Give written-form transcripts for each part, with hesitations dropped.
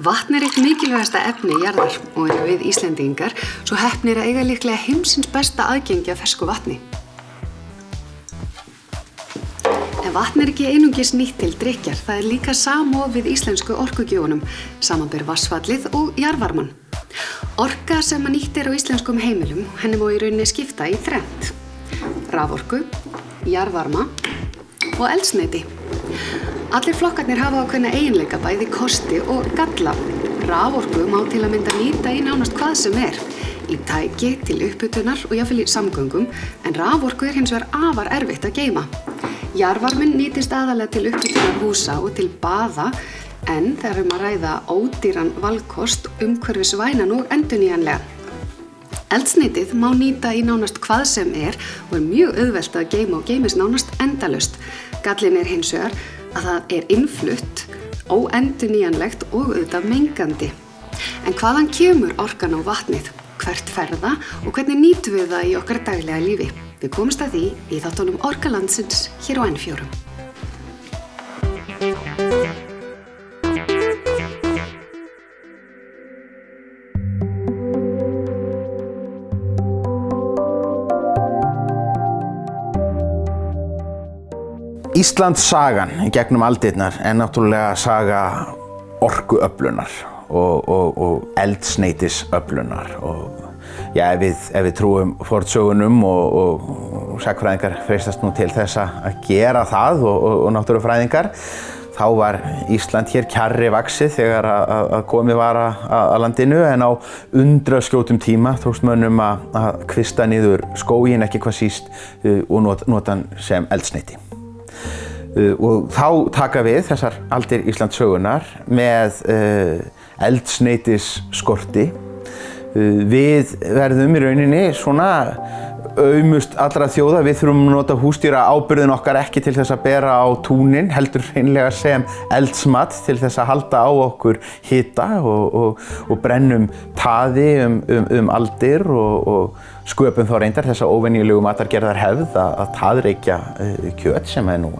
Vatn eitt mikilvægasta efni jarðar og eru við Íslendingar svo heppnir að eiga líklega heimsins besta aðgengi að fersku vatni. En vatn ekki einungis nýtt til drykkjar, það líka samofið íslensku orkugjöfunum, samanber vatnsfallið og jarðvarmann. Orka sem nýtt á íslenskum heimilum, henni má í rauninni skipta í þrennt: raforku, jarðvarma og eldsneyti. Allir flokkarnir hafa ákveðna eiginleika, bæði kosti og galla. Raforku má til að mynda nýta í nánast hvað sem í tæki, til upphitunar og jafnvel í samgöngum, en raforku hins vegar afar erfitt að geyma. Jarðvarminn nýtist aðallega til upphitunar húsa og til baða, en þegar að ræða ódýran valkost, umhverfisvænan og endurnýjanlegan. Eldsneytið má nýta í nánast hvað sem og mjög auðvelt að geyma og geymist nánast endalaust. Gallinn hins vegar að það innflutt, óendurnýjanlegt og auðvitað mengandi. En hvaðan kemur orkan á vatnið? Hvert fer það og hvernig nýtum við það í okkar daglega lífi? Við komumst að því í þáttunum Orka landsins hér á N4. Íslands sagan í gegnum aldirnar náttúrulega saga orkuöflunar og eldsneytisöflunar. Ef við trúum fornsögunum og sagnfræðingar freistast nú til þess að gera það og náttúrufræðingar, þá var Ísland hér kjarri vaxið þegar að komið var að landinu, en á undraskjótum tíma tókst mönnum að kvista niður skóginn, ekki hvað síst, og nota hann sem eldsneyti. Og þá taka við þessar aldir Íslands sögunar með eldsneytisskorti. Við verðum í rauninni svona aumust allra þjóða. Við þurfum að nota húsdýraáburðinn okkar ekki til þess að bera á túnin, heldur hreinlega sem eldsmat til þess að halda á okkur hita og brennum taði aldir og sköpum þá reyndar þessa óvenjulegu matargerðar hefð að taðreykja kjöt, sem nú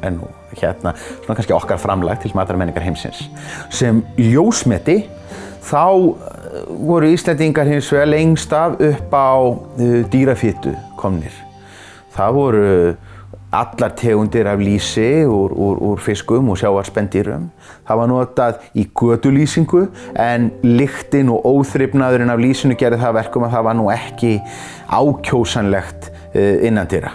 svona kannski okkar framlag til matarmenningar heimsins. Sem ljósmeti þá voru Íslendingar hins vegar lengst af upp á dýrafitu komnir. Það voru allar tegundir af lýsi úr fiskum og sjávarspendýrum. Það var notað í götulýsingu, en lyktin og óþrifnaðurinn af lýsinu gerði það verkum að það var nú ekki ákjósanlegt innandyra.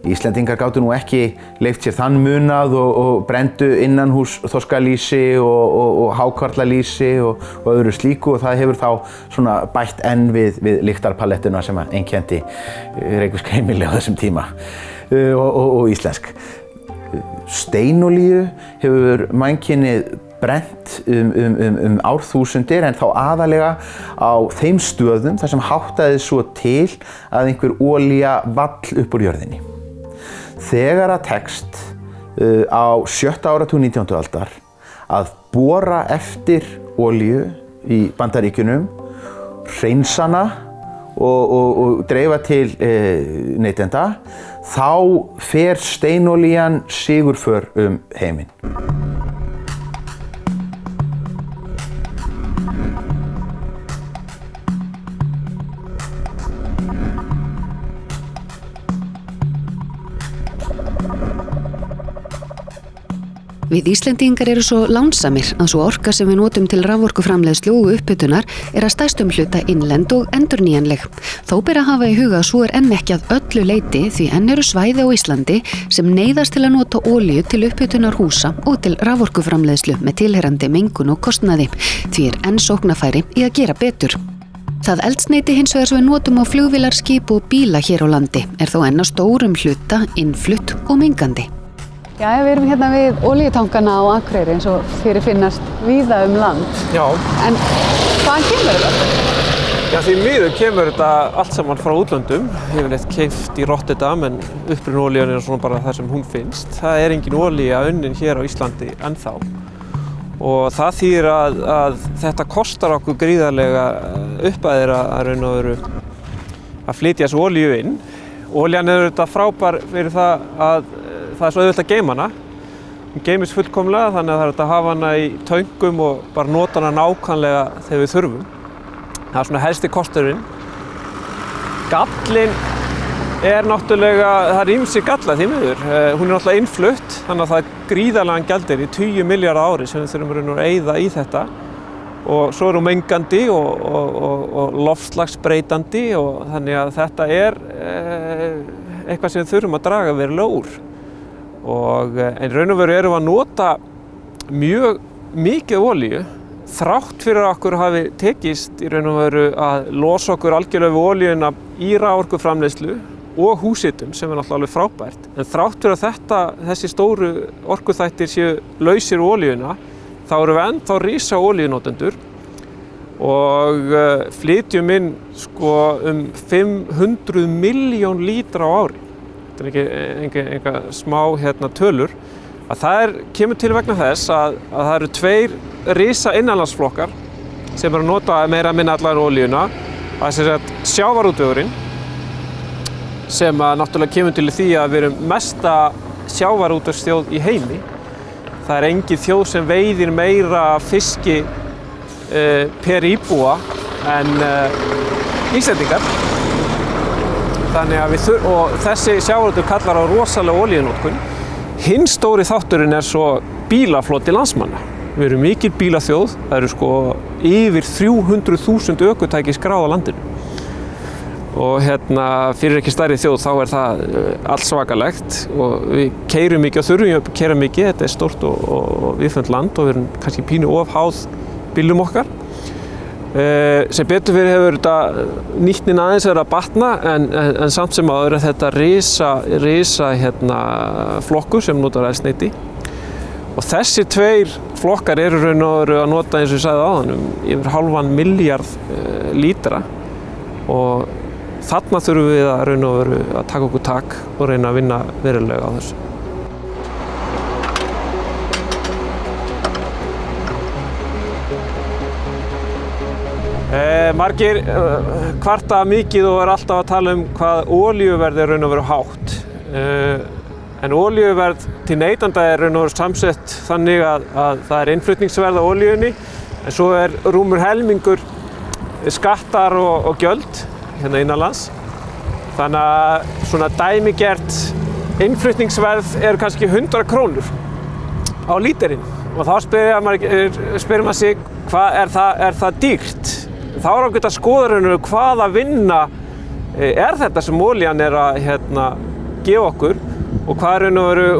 Íslendingar gátu nú ekki leyft sér þann munað og brenndu innanhús þorskalýsi og hákarlalýsi og öðru slíku, og það hefur þá svona bætt enn við lyktarpalettuna sem einkenndi reykvísk heimili á þessum tíma og íslensk. Steinolíu hefur mannkynið brennt árþúsundir, en þá aðalega á þeim stöðum þar sem háttaði svo til að einhver olía vall upp úr jörðinni. Þegar að tekst á 7. áratug 19. aldar að bora eftir olíu í Bandaríkjunum, hreinsa hana og dreifa til neytenda, þá fer steinolían sigurför heiminn. Við Íslendingar eru svo lánsamir að svo orka sem við notum til raforkuframleiðslu og upphitunar að stærstum hluta innlend og endurnýjanleg. Þó ber að hafa í huga að svo enn ekki að öllu leyti, því enn eru svæði á Íslandi sem neyðast til að nota olíu til upphitunar húsa og til raforkuframleiðslu með tilheyrandi mengun og kostnaði. Því enn sóknarfæri í að gera betur. Það eldsneyti hins vegar sem við notum á flugvélar, skip og bíla hér á landi þó enn á stórum hluta innflutt og mengandi. Já, við erum hérna við olíutankana á Akureyri eins og fyrirfinnast víða land. Já. En hvaðan kemur þetta? Já, því miður kemur þetta allt saman frá útlöndum. Yfirleitt keypt í Rotterdam, en uppruna olían svona bara þar sem hún finnst. Það engin olía unnin hér á Íslandi ennþá. Og það þýðir að þetta kostar okkur gríðarlega upphæðir að raun og veru að flytja þessu olíu inn. Olían þetta frábær fyrir það að það svo auðvelt að geyma hana geymist fullkomlega þannig að það er hægt að hafa hana í töngum og bara nota hana nákvæmlega þegar við þurfum. Það er svona helsti kosturinn. Gallinn er náttúrulega, það er ýmsir gallar því miður. Hún er náttúrulega innflutt þannig að það er gríðarlegan gjaldeyri, 20 milljarða á ári sem við þurfum að eyða í þetta. Og svo er hún mengandi og loftslagsbreytandi og þannig að þetta er eitthvað sem við þurfum að draga verulega úr. En raun og veru erum við að nota mjög mikið olíu þrátt fyrir að okkur hafi tekist í raun og veru að losa okkur algjörlega við olíuna í raforkuframleiðslu og húshitun sem er náttúrulega alveg frábært. En þrátt fyrir að þessi stóru orkuþættir séu lausir úr olíuna þá erum við ennþá risa olíunotendur og flytjum inn um 500 milljón lítra á ári. Þetta er enga smá tölur. Að það kemur til vegna þess að það eru 2 risa innanlandsflokkar sem eru að nota meira að minna allar olíuna. Það er sjávarútvegurinn sem náttúrulega kemur til því að við erum mesta sjávarútvegsþjóð í heimi. Það er engin þjóð sem veiðir meira fiski per íbúa en Íslendingar. Þannig að og þessi sjávarútvegur kallar á rosalega olíunotkun. Hinn stóri þátturinn er svo bílafloti landsmanna. Við erum mikil bílaþjóð, það eru yfir 300.000 ökutæki skráð á landinu. Og fyrir ekki stærri þjóð þá er það allt svakalegt og við keyrum mikið og þurfum að keyra mikið, þetta er stórt og viðfeðmt land og við erum kannski pínu ofháð bílum okkar. Sem betur fyrir hefur þetta nýtnin aðeins verið að batna en samt sem áður er þetta risa flokkur sem notar eldsneyti. Og þessi 2 flokkar eru raun og veru að nota eins og ég sagði áðan yfir 0,5 milljarð lítra og þarna þurfum við að raun og veru að taka okkur tak og reyna að vinna verulega á þessu. Margir kvarta mikið og er alltaf að tala hvað olíuverð er raun og veru hátt. En olíuverð til neytanda er raun og veru samsett þannig að það er innflutningsverð á olíunni en svo er rúmur helmingur skattar og gjöld innanlands. Þannig að svona dæmigert innflutningsverð er kannski 100 krónur á líterinn og þá spyr maður sig hvað er það dýrt? Þá er ágætt að skoða hvaða vinna er þetta sem olían er að gefa okkur og hvað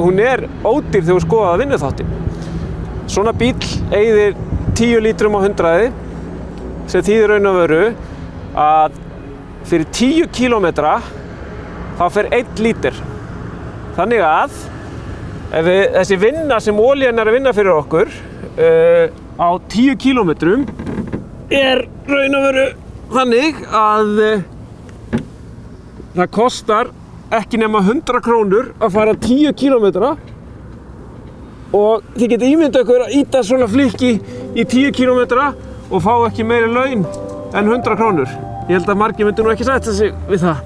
hún er ódýr þegar við skoðum vinnuþáttinn. Svona bíll eyðir 10 lítrum á 100 sem þýðir raun og veru að fyrir 10 kílómetra þá fer 1 lítir. Þannig að ef þessi vinna sem olían er að vinna fyrir okkur á 10 kílómetrum er raun og veru þannig að það kostar ekki nema 100 krónur að fara 10 kílómetra og þið getið ímyndað ykkur að ýta svona flykki í 10 kílómetra og fá ekki meiri laun en 100 krónur. Ég held að margir myndu nú ekki sætta sig við það.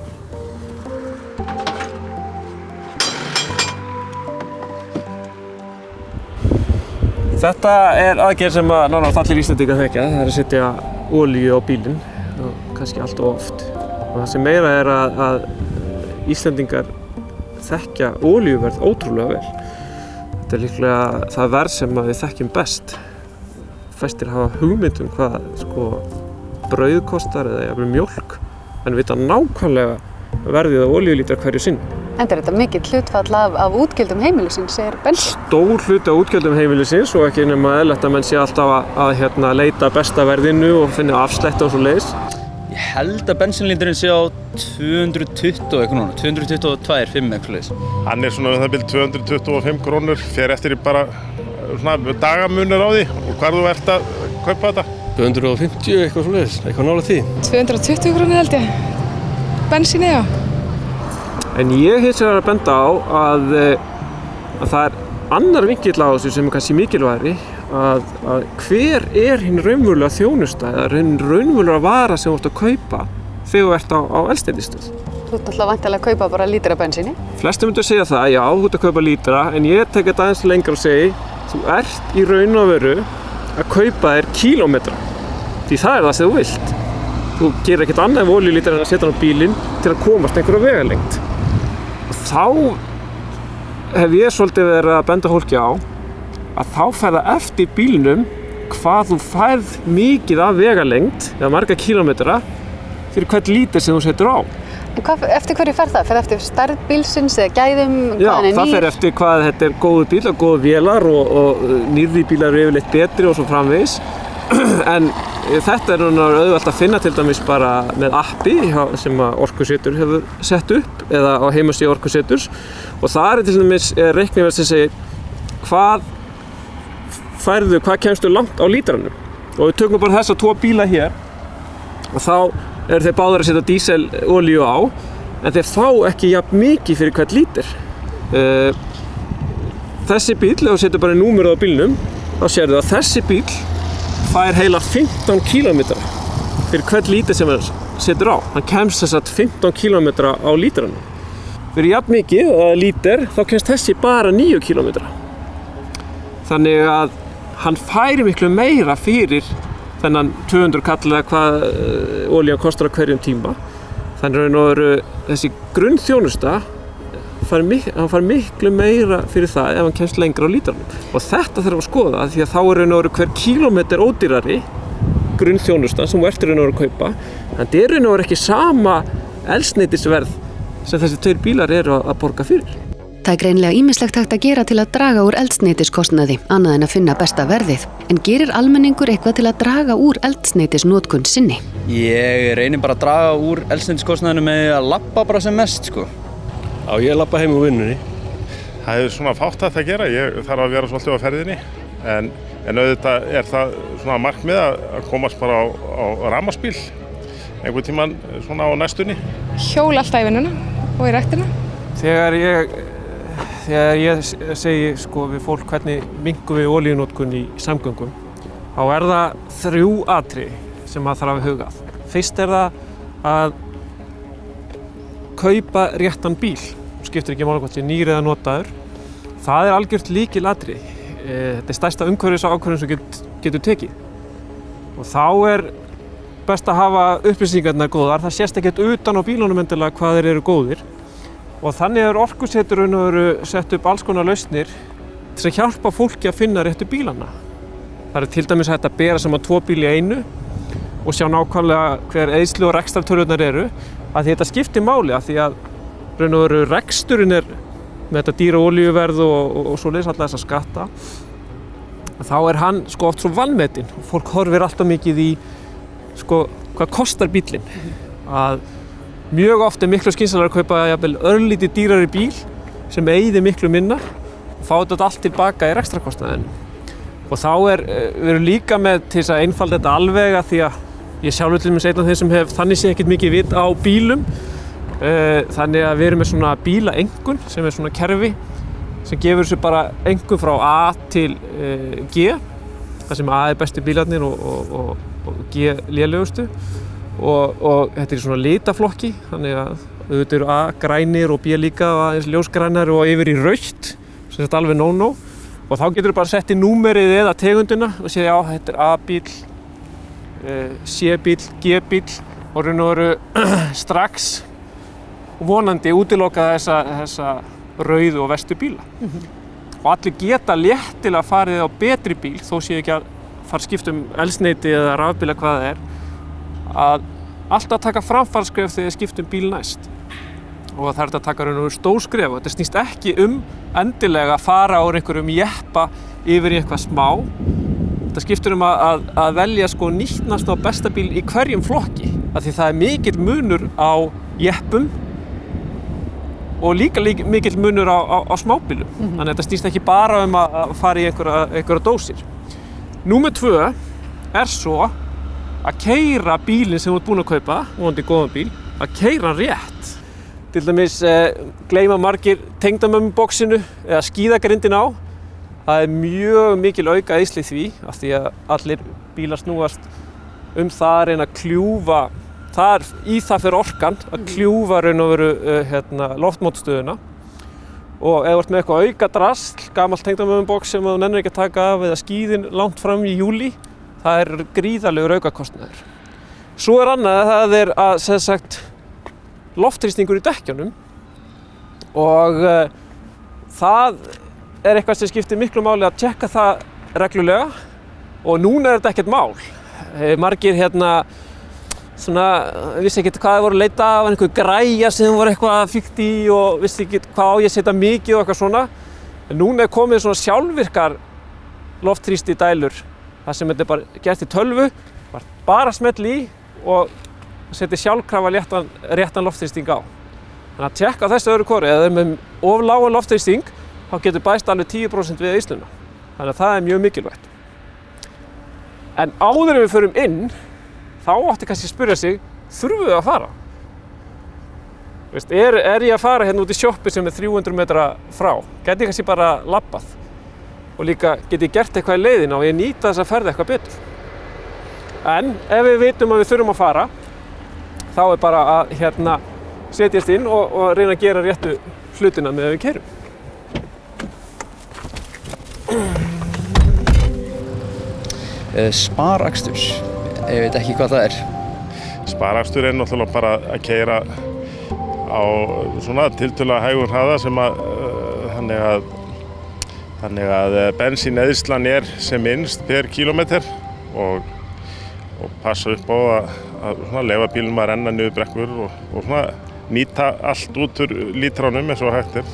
Þetta er aðgerð sem nánast allir Íslendingar þekkja, það er að setja olíu á bílinn, kannski allt of oft. Og það sem meira er að Íslendingar þekkja olíuverð ótrúlega vel. Þetta er líklega það verð sem við þekkjum best. Flestir hafa hugmynd hvað brauð kostar eða jafnvel mjólk, en vita nákvæmlega verðið á olíulítra hverju sinn. Enda er þetta mikill hlutfall af útgjöldum heimilisins er bensín? Stór hluti af útgjöldum heimilisins og ekki nema eðlilegt að menn sé alltaf að leita besta verðinu og finna afslætti og svoleiðis. Ég held að bensínlíturinn sé á 220 eitthvað núna, 222,5 eitthvað svoleiðis. Hann er svona það bil 225 krónur, fer eftir bara dagamunur á því og hvar þú ert að kaupa þetta. 250 eitthvað svoleiðis, eitthvað nálægt því. 220 krónur held ég, bensíni já. En ég hins vegar að benda á að það er annar vinkill á þessu sem er kannski mikilvægari að hver er hinn raunverulega þjónusta eða hinn raunverulega vara sem þú ert að kaupa þegar þú ert á eldsneytisstöð. Þú ert alltaf væntanlega að kaupa bara lítra bensíni. Flestir myndu að segja það, já, þú ert að kaupa lítra, en ég tek þetta aðeins lengra og segi, þú ert í raun og veru að kaupa þér kílómetra. Því það er það sem þú vilt. Þú gerir ekkert annað en olíulítra en að setja hann á bílinn til að komast einhverja vegalengd. Og þá hef ég svolítið verið að benda fólki á að þá fer það eftir bílnum hvað þú færð mikið af vegalengd, eða marga kílómetra, fyrir hvern lítur sem þú setur á. En eftir hverju fer það? Fer það eftir stærð bílsins eða gæðum, Já, hvað hann er það nýr? fer eftir hvað þetta er góður bíl og góður vélar og nýrri bílar eru yfirleitt betri og svo framvegis. En þetta er auðvelt að finna til dæmis bara með appi sem að Orkusetur hefur sett upp eða á heimasíðu Orkuseturs og það er til dæmis reiknivél sem segir hvað kemstu langt á lítranum. Og við tökum bara þessa 2 bíla hér og þá eru þeir báðir að setja díselolíu á en þeir fá ekki jafn mikið fyrir hvern lítur. Þessi bíl, ef þú setur bara númerið á bílnum, þá sérðu að þessi bíl fær heila 15 km fyrir hvern lítur sem hann setur á. Hann kemst þess að 15 km á lítranum. Fyrir jafn mikið lítur, þá kemst þessi bara 9 km. Þannig að hann fær miklu meira fyrir þennan 200 kall eða hvað olían kostar á hverjum tíma. Þannig að þessi grunnþjónusta hann fær miklu meira fyrir það ef hann kemst lengra á lítranum. Og þetta þarf að skoða því að þá er hver kílómetr ódýrari grunnþjónusta sem þú ert að kaupa. Það er ekki sama eldsneytisverð sem þessi 2 bílar eru að borga fyrir. Það er greinilega ýmislegt hægt að gera til að draga úr eldsneytiskostnaði, annað en að finna besta verðið. En gerir almenningur eitthvað til að draga úr eldsneytisnotkun sinni? Ég reynir bara að draga úr eldsneytiskostnaðinu með að labba bara sem mest, sko. Já, ég labba heim úr vinnunni. Það er svona fátt að vera, ég þarf að vera svolítið á ferðinni. En auðvitað er það svona markmið að komast bara á rafmagnsbíl einhvern tímann svona á næstunni. Hjóla alltaf í vinnuna og í ræktina. Þegar ég segi við fólk hvernig minkum við olíunotkun í samgöngum, þá er það 3 atriði sem maður þarf að huga að. Fyrst er það að kaupa réttan bíl. Skiptir ekki máli hvort sé nýr eða notaður. Það er algjört lykilatriði. Þetta er stærsta umhverfisákvörðun sem getur tekið. Og þá er best að hafa upplýsingarnar góðar. Það sést ekkert utan á bílunum endilega hvað þeir eru góðir. Og þannig er Orkusetur sett upp alls konar lausnir til að hjálpa fólki að finna réttu bílana. Það er til dæmis hægt að bera saman 2 bíl í einu og sjá nákvæmlega hver eyðslu og rekstrartölurnar eru. Af því þetta skiptir máli, af því að reksturinn er með þetta dýra olíuverð og svoleiðis alla þessa skatta. Þá er hann oft svo vanmetinn og fólk horfir alltaf mikið í hvað kostar bílinn. Að mjög oft er miklu skynsamlegara að kaupa jafnvel örlítið dýrari bíl sem eyðir miklu minna og fá þetta allt tilbaka í rekstrarkostnaðinn. Og þá við erum líka með til þess að einfalda þetta alveg að því að ég sjálfur til dæmis einn af þeim sem hef þannig sé ekkert mikið vit á bílum. Þannig að við erum með svona bílaengun sem er svona kerfi sem gefur þessu bara engun frá A til G. Það sem A er bestu bílarnir og G lélegustu. Og þetta er svona litaflokki, þannig að auðvitað eru A grænir og B líka og aðeins ljósgrænar og yfir í rautt, sem þetta alveg no-no. Og þá getur þú bara sett í númerið eða tegundina og segja já, þetta er A-bíl, C-bíl, G-bíl og raun og veru strax vonandi útiloka þessa rauðu og vestu bíla. Og allir geta léttilega farið á betri bíl, þó séu ekki að fara skipt eldsneyti eða rafbíla hvað það er, að alltaf taka framfarsskref þegar skiptum bíl næst. Og það er að taka raun og veru stór skref og þetta snýst ekki endilega að fara úr einhverjum jeppa yfir í eitthvað smá. Þetta skiptir að velja nýtnasta og besta bíl í hverjum flokki. Af því það er mikill munur á jeppum og líka mikill munur á smábílum. Þannig að þetta snýst ekki bara að fara í einhverja dósir. Númer 2 er svo að keyra bílinn sem þú ert búinn að kaupa, vonandi góðan bíl, að keyra hann rétt. Til dæmis gleyma margir tengdamömmuboxinu eða skíðagrindin á. Það er mjög mikil auka eyðsla í því af því að allir bílar snúast það að reyna að kljúfa í það fyrir orkan að kljúfa raun og veru loftmótstöðuna. Og ef þú ert með eitthvað auka drasl, gamalt tengdamömmubox sem þú nennir ekki að taka af eða skíðin langt fram í júlí, það er gríðarlegur aukakostnaður. Svo annað, það er að sem sagt loftþrýstingur í dekkjunum og það er eitthvað sem skiptir miklu máli að tjekka það reglulega og núna er þetta ekkert mál. Margir vissi ekki hvað þeir voru að leita af, einhver græja sem þeir voru eitthvað fíkt í og vissi ekki hvað á ég að setja mikið og eitthvað svona. En núna er komið svona sjálfvirkar loftþrýsti dælur, það sem þetta er bara gert í tölvu, bara smell í og setja sjálfkrafa réttan loftþrýsting á. Þannig að tjekka á þessu öðru hvoru, ef þeir með of lágan loftþrýsting, þá getur bæst alveg 10% við eyðsluna. Þannig að það er mjög mikilvægt. En áður en við förum inn, þá átti kannski að spyrja sig, þurfum við að fara? Er ég að fara hérna út í sjoppu sem er 300 metra frá? Gæti ég kannski bara labbað? Og líka geti ég gert eitthvað í leiðina og ég nýta þess að ferða eitthvað betur? En ef við vitum að við þurfum að fara, þá er bara að setjast inn og reyna að gera réttu hlutina með að við keyrum. Sparakstur, ég veit ekki hvað það er. Sparakstur er náttúrulega bara að keyra á svona tiltölulega hægum hraða sem þannig að bensíneyðslan er sem minnst per kílómetr og passa upp á að leyfa bílnum að renna niður brekkur og nýta allt út úr lítránum eins og hægt er.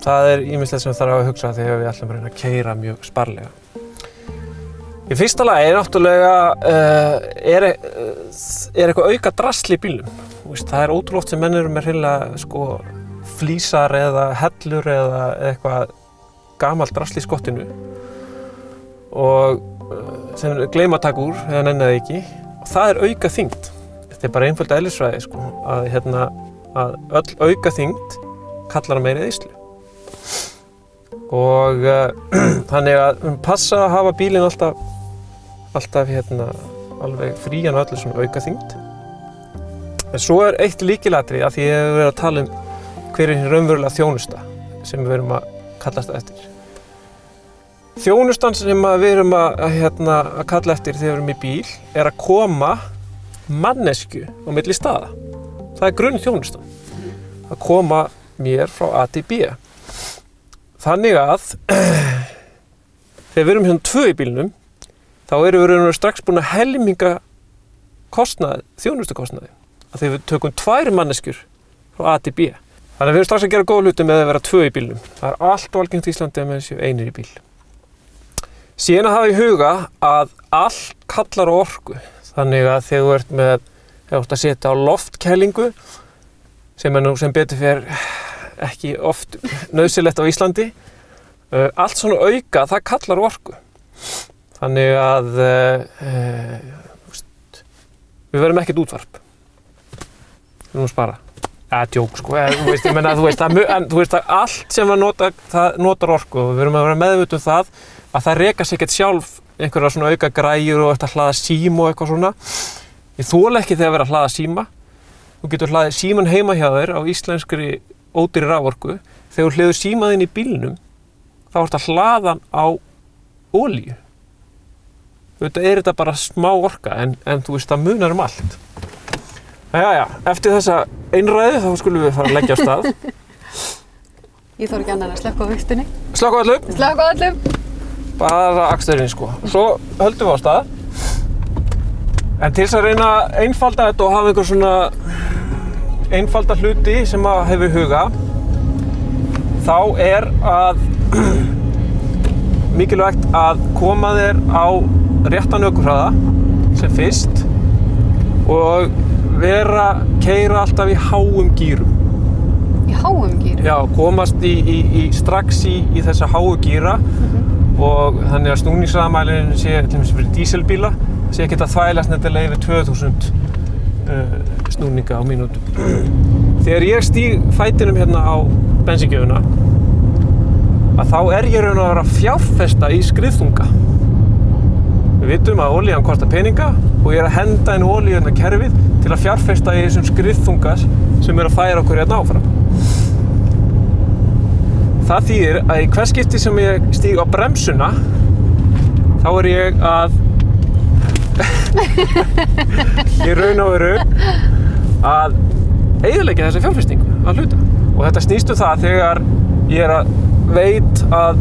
Það er ýmislegt sem þarf að hugsa þegar við ætlum að reyna að keyra mjög sparlega. Í fyrsta lagi er náttúrulega er eitthvað auka drasl í bílnum. Það er ótrúlega oft sem menn eru með hreinlega flísar eða hellur eða eitthvað gamalt drasl í skottinu og sem gleyma að taka úr eða nenni það ekki. Og það er auka þyngd. Þetta er bara einföld eðlisfræði að öll auka þyngd kallar á meiri eyðslu. Og þannig að passa að hafa bílinn alltaf alveg frían og öllu svona aukaþyngd. En svo er eitt lykilatriði að því ég hef verið að tala hver er raunverulega þjónusta sem við erum að kallast eftir. Þjónustan sem við erum að kalla eftir þegar við erum í bíl er að koma manneskju á milli staða. Það er grunnþjónustan. Að koma mér frá A til B. Þannig að þegar við erum hérna 2 í bílnum, þá erum við strax búin að helminga þjónustukostnaði. Að þegar við tökum 2 manneskjur frá A til B. Þannig að við erum strax að gera góða hluti með að vera 2 í bílnum. Það er allt algengt í Íslandi að með séu 1 í bíl. Síðan að hafa í huga að allt kallar á orku. Þannig að þegar þú ert að setja á loftkælingu, sem betur fer ekki oft nauðsynlegt á Íslandi, allt svona auka, það kallar á orku. Þannig að við verðum ekkert útvarp. Við erum að spara. Djók sko, þú veist að allt sem það notar orku og við erum að vera meðvituð að það reka sig ekkert sjálf einhverja svona auka græjur og að hlaða síma og eitthvað svona. Ég þoli ekki þegar að vera að hlaða síma. Þú getur hlaðið síman heima hjá þér á íslenskri ódýrri raforku. Þegar þú hliður símaðinn í bílnum, þá ertu að hlaða hann á olíu. Þetta er þetta bara smá orka, en þú veist, það munar allt. Jæja, eftir þessa einræðu þá skulum við fara að leggja af stað. Ég þarf ekki annað að slökkva á vigtinni. Slökkva á öllum? Slökkva á öllum! Bara aksturinn sko. Svo höldum við á stað. En til þess að reyna að einfalda þetta og hafa einhver svona einfalda hluti sem að hefur huga, þá er að mikilvægt að koma þér á réttan ökuhraða sem fyrst og keyra alltaf í háum gírum. Í háum gírum? Já, komast strax í þessa háu gíra og þannig að snúningshraðamælirinn sé til dæmis fyrir díselbíla sé ekki að þvælast nefnilega yfir 2000 snúninga á mínútum. Þegar ég stíg fætinum hérna á bensíngjöfuna að þá er ég raun að vera að fjárfesta í skriðþunga. Við vitum að olían kostar peninga og ég að henda inn olíuna kerfið til að fjárfesta í þessum skriðþunga sem að færa okkur hérna áfram. Það þýðir að í hvers skipti sem ég stíg á bremsuna, þá ég að í raun og veru að eyðileggja þessa fjárfestingu að hluta. Og þetta snýst það þegar ég að veit að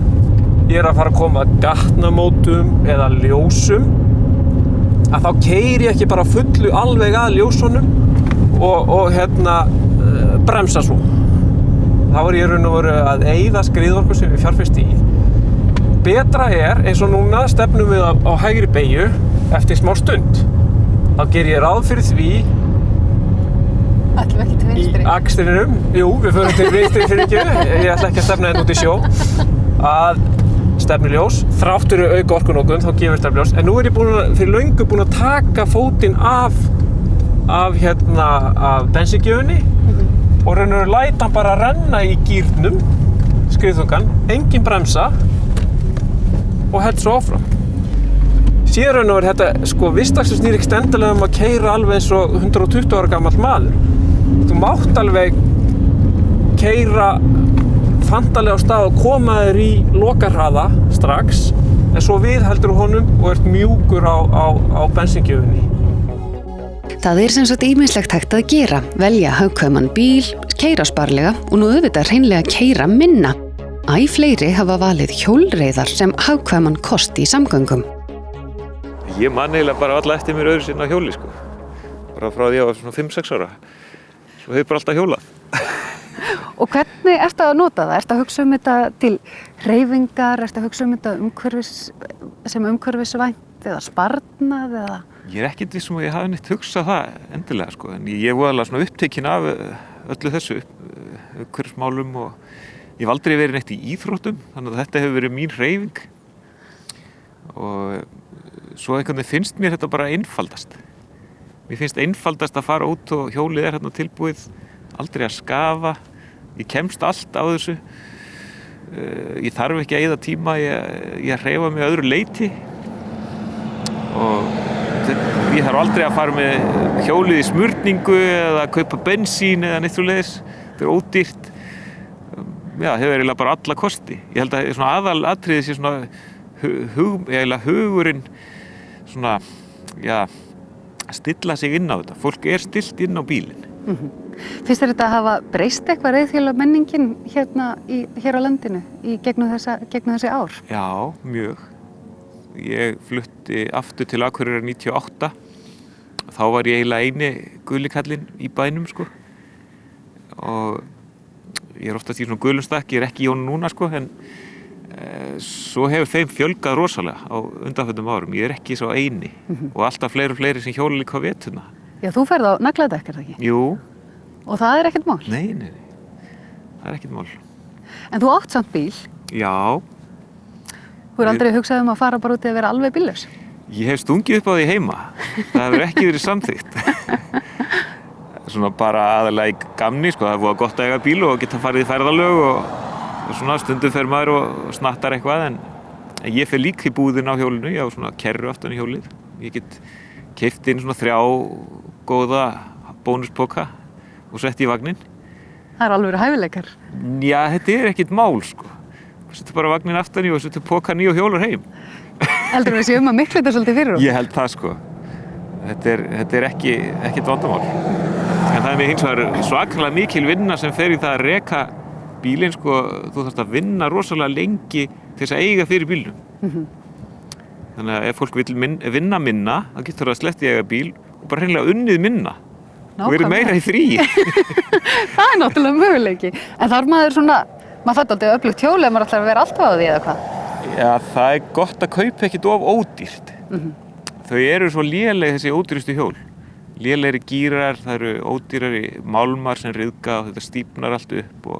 ég að fara að koma gatnamótum eða ljósum, að þá keyri ég ekki bara fullu alveg að ljósunum og bremsa svo. Þá ég raun og veru að eyða skriðorku sem við fjárfesti í. Betra eins og núna stefnum við á hægri beygju eftir smá stund. Þá ger ég ráð fyrir því Ætlum ekki til vinstri. Í akstrinum, jú, við förum til vinstri fyrir ekki, ég ætla ekki að stefna hérna út í sjó, að stefnuljós, þráttur auka orkunótkun, þá gefur stefnuljós, en nú ég fyrir löngu búin að taka fótinn af bensíngjöfunni og raun og veru læta hann bara renna í gírnum, skriðþungan, engin bremsa og held svo áfram. Síðan raun og veru þetta, vistakstur snýr ekki endilega að keyra alveg eins og 120 ára gamall maður. Þú mátt alveg keyra fantalega á stað og koma þér í lokahraða strax, en svo viðheldur honum og ert mjúkur á bensíngjöfunni. Það sem sagt ýmislegt hægt að gera, velja hagkvæman bíl, keyra sparlega og nú auðvitað hreinlega keyra minna. Æ fleiri hafa valið hjólreiðar sem hagkvæman kost í samgöngum. Ég man eiginlega bara alla eftir mér öðru sinna á hjóli, sko. Bara frá því að ég var svona 5-6 ára. Svo hefur bara alltaf hjólað. Og hvernig ertu að nota það? Ertu að hugsa þetta til hreyfingar? Ertu að hugsa þetta sem umhverfisvænt eða sparnað eða? Ég ekkert viss að ég hafi neitt hugsað það endilega, sko. En ég var alveg svona upptekinn af öllu þessu umhverfismálum og ég hef aldrei verið neitt í íþróttum, þannig að þetta hefur verið mín hreyfing. Og svo einhvern veginn finnst mér þetta bara einfaldast. Mér finnst einfaldast að fara út og hjólið hérna tilbúið, aldrei að skafa, ég kemst allt á þessu. Ég þarf ekki að eyða tíma í að hreyfa mig öðru leyti. Og ég þarf aldrei að fara með hjólið í smurningu eða kaupa bensín eða neitt svoleiðis. Þetta er ódýrt. Já, hefur eiginlega bara alla kosti. Ég held að svona aðalatriðið sé svona hugurinn svona, já, stilla sig inn á þetta. Fólk stillt inn á bílinn. Finnst þér þetta að hafa breyst eitthvað reiðhjólamenningin hér á landinu gegnum þessi ár? Já, mjög. Ég flutti aftur til Akureyrar 98. Þá var ég eiginlega eini guli kallinn í bænum, sko. Og ég oftast í svona gulum stakk, ég ekki í honum núna, sko, en svo hefur þeim fjölgað rosalega á undanförnum árum. Ég ekki svo eini og alltaf fleiri og fleiri sem hjóla líka á vetuna. Já, þú ferð á nagladekk, það ekki? Jú. Og það ekkert mál? Nei. Það ekkert mál. En þú átt samt bíl? Já. Þú aldrei hugsað að fara bara út að vera alveg bíllaus? Ég hef stungið upp á því heima. Það hefur ekki verið samþykkt. Svona bara aðalega í gamni, sko. Það er búið gott að eiga bíl og geta farið í ferðalög og svona stundum fer maður og snattar eitthvað, en ég fer líka í búðin á hjólinu. Ég á svona kerru aftan í hjólið. Ég get keypt inn svona 3 góða bónuspoka og sett í vagninn. Það alveg hæfileikar. Já, þetta ekkert mál, sko. Settu bara vagnin aftan í og settu pokan í og hjólar heim. Heldur við séum að mikla þetta svolítið fyrir okkur? Ég held það, sko. Þetta ekkert vandamál. En það mér hins vegar svakalega mikil vinna sem fer í það að reka bílinn, sko. Þú þarft að vinna rosalega lengi til þess að eiga fyrir bílnum. Þannig að ef fólk vill vinna minna, þá getur það að sleppti eiga bíl og bara hreinlega unnið minna. Og verið meira í frí. Það náttúrulega möguleiki. En þarf maður svona, maður þarf aldrei öflugt hjól ef maður ætlar að vera alltaf á því eða hvað? Já, það gott að kaupa ekkert of ódýrt. Þau eru svo léleg þessi ódýrustu hjól. Lélegri gírar, það eru ódýrari málmar sem ryðga og þetta stífnar allt upp og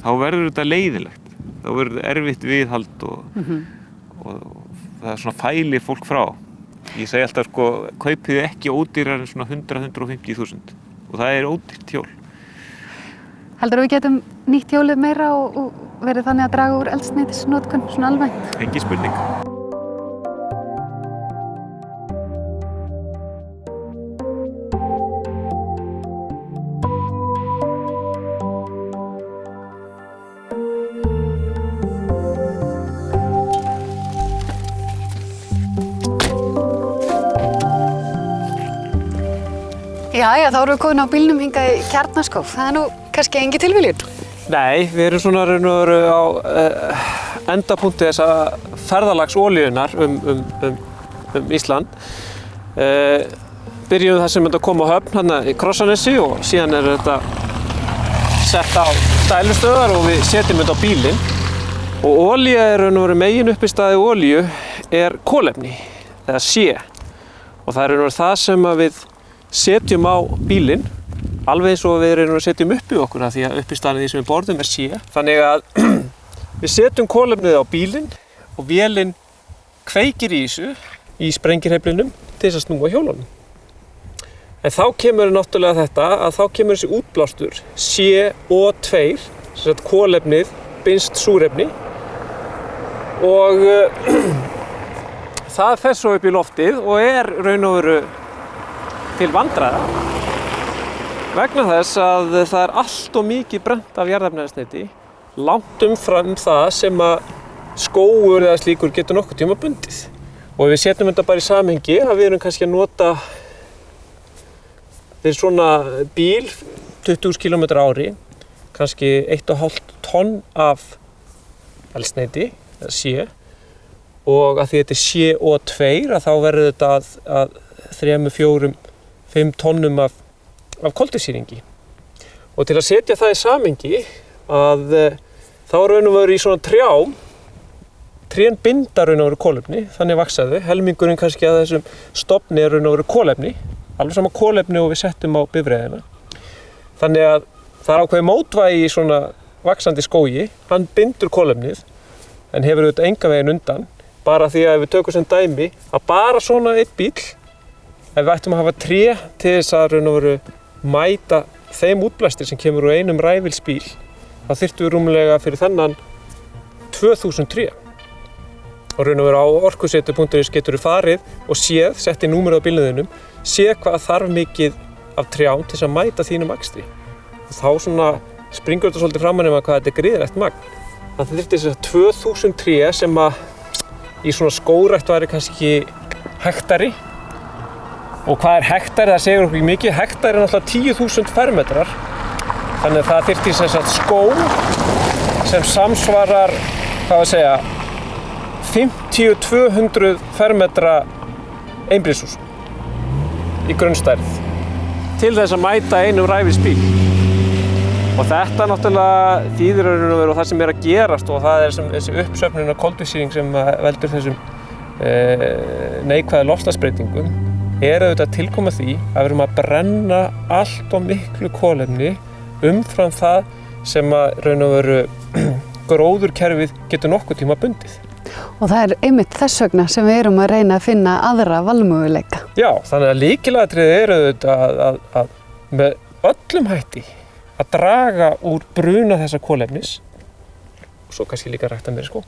þá verður þetta leiðinlegt. Þá verður þetta erfitt viðhald og það svona fælir fólk frá. Ég segi alltaf, sko, kaupið ekki ódýrar en svona 100-150.000 og það er ódýrt hjól. Heldur við getum nýtt hjólið meira og verið þannig að draga úr eldsneytisnotkun svona almennt? Engin spurning. Jæja, þá erum við komin á bílnum hingað í Kjarnaskóg. Það er nú kannski engin tilviljun. Nei, við erum svona raun og veru á endapunkti þessa ferðalagsolíunnar Ísland. Byrjum það sem þetta kom á höfn hérna í Krossanesi og síðan þetta sett á dælustöðar og við setjum þetta á bílinn. Og olía er raun og veru megin uppistaði olíu er kolefni, eða sé. Og það er raun og veru það sem við setjum á bílinn, alveg eins og við raun og veru setjum upp í okkur því að uppistaðið því sem við borðum er sé. Þannig að við setjum kolefnið á bílinn og vélinn kveikir í þessu í sprengirheiflinum til þess að snúa hjólunum. En þá kemur náttúrulega þetta að þá kemur þessi útblástur CO2, sem sagt kolefnið binst súrefni og það fer svo upp í loftið og er raun og veru til vandræða vegna þess að það er allt og mikið brennt af jarðefnaeldsneyti langt umfram það sem að skógur eða slíkur getur nokkuð tíma bundið. Og við setjum þetta bara í samhengi að við erum kannski að nota fyrir svona bíl 20.000 km á ári, kannski 1,5 tonn af eldsneyti, eða sé, og að því þetta er CO2 að þá verður þetta að 3, 4, 5 tonnum af koltvísýringi. Og til að setja það í samhengi að þá raun og veru í svona trén binda raun og veru kolefni, þannig vaxa þau. Helmingurinn kannski að þessum stofni er raun og veru kolefni, alveg sama kolefni og við settum á bifreiðina. Þannig að það er ákveðið mótvægi í svona vaxandi skógi, hann bindur kolefnið en hefur auðvitað engan veginn undan, bara því að við tökum sem dæmi að bara svona einn bíl, ef við ættum að hafa tré til þess að raun og veru mæta þeim útblæstri sem kemur úr einum ræfilsbíl, þá þyrftum við rúmlega fyrir þennan 2000 tré. Og raun og veru á orkusetur.is getur við farið og séð, sett í númerið á bílnum, séð hvað þarf mikið af trjám til þess að mæta þínum akstri. Og þá svona springur þetta svolítið framan hvað þetta er gríðarlegt magn. Það þyrfti þess að 2000 tré sem að í svona skógrækt væri kannski hektari. Og hvað er hektari? Það segir okkur ekki mikið. Hektari er náttúrulega 10.000 fermetrar. Þannig að það þyrfti sem sagt skóg sem samsvarar, hvað að segja, 50-200 fermetra einbýlishús í grunnstærð til þess að mæta einum ræfilsbíl. Og þetta náttúrulega þýðir raun og veru og það sem er að gerast og það er þessi uppsöfnun af koltvísýring sem veldur þessum neikvæðu loftslagsbreytingum er auðvitað að tilkoma því að við erum að brenna allt of miklu kolefni umfram það sem að raun og veru gróðurkerfið getur nokkuð tíma bundið. Og það er einmitt þess vegna sem við erum að reyna að finna aðra valmöguleika. Já, þannig að lykilatriðið er auðvitað að með öllum hætti að draga úr bruna þessa kolefnis og svo kannski líka rækta meiri skóg.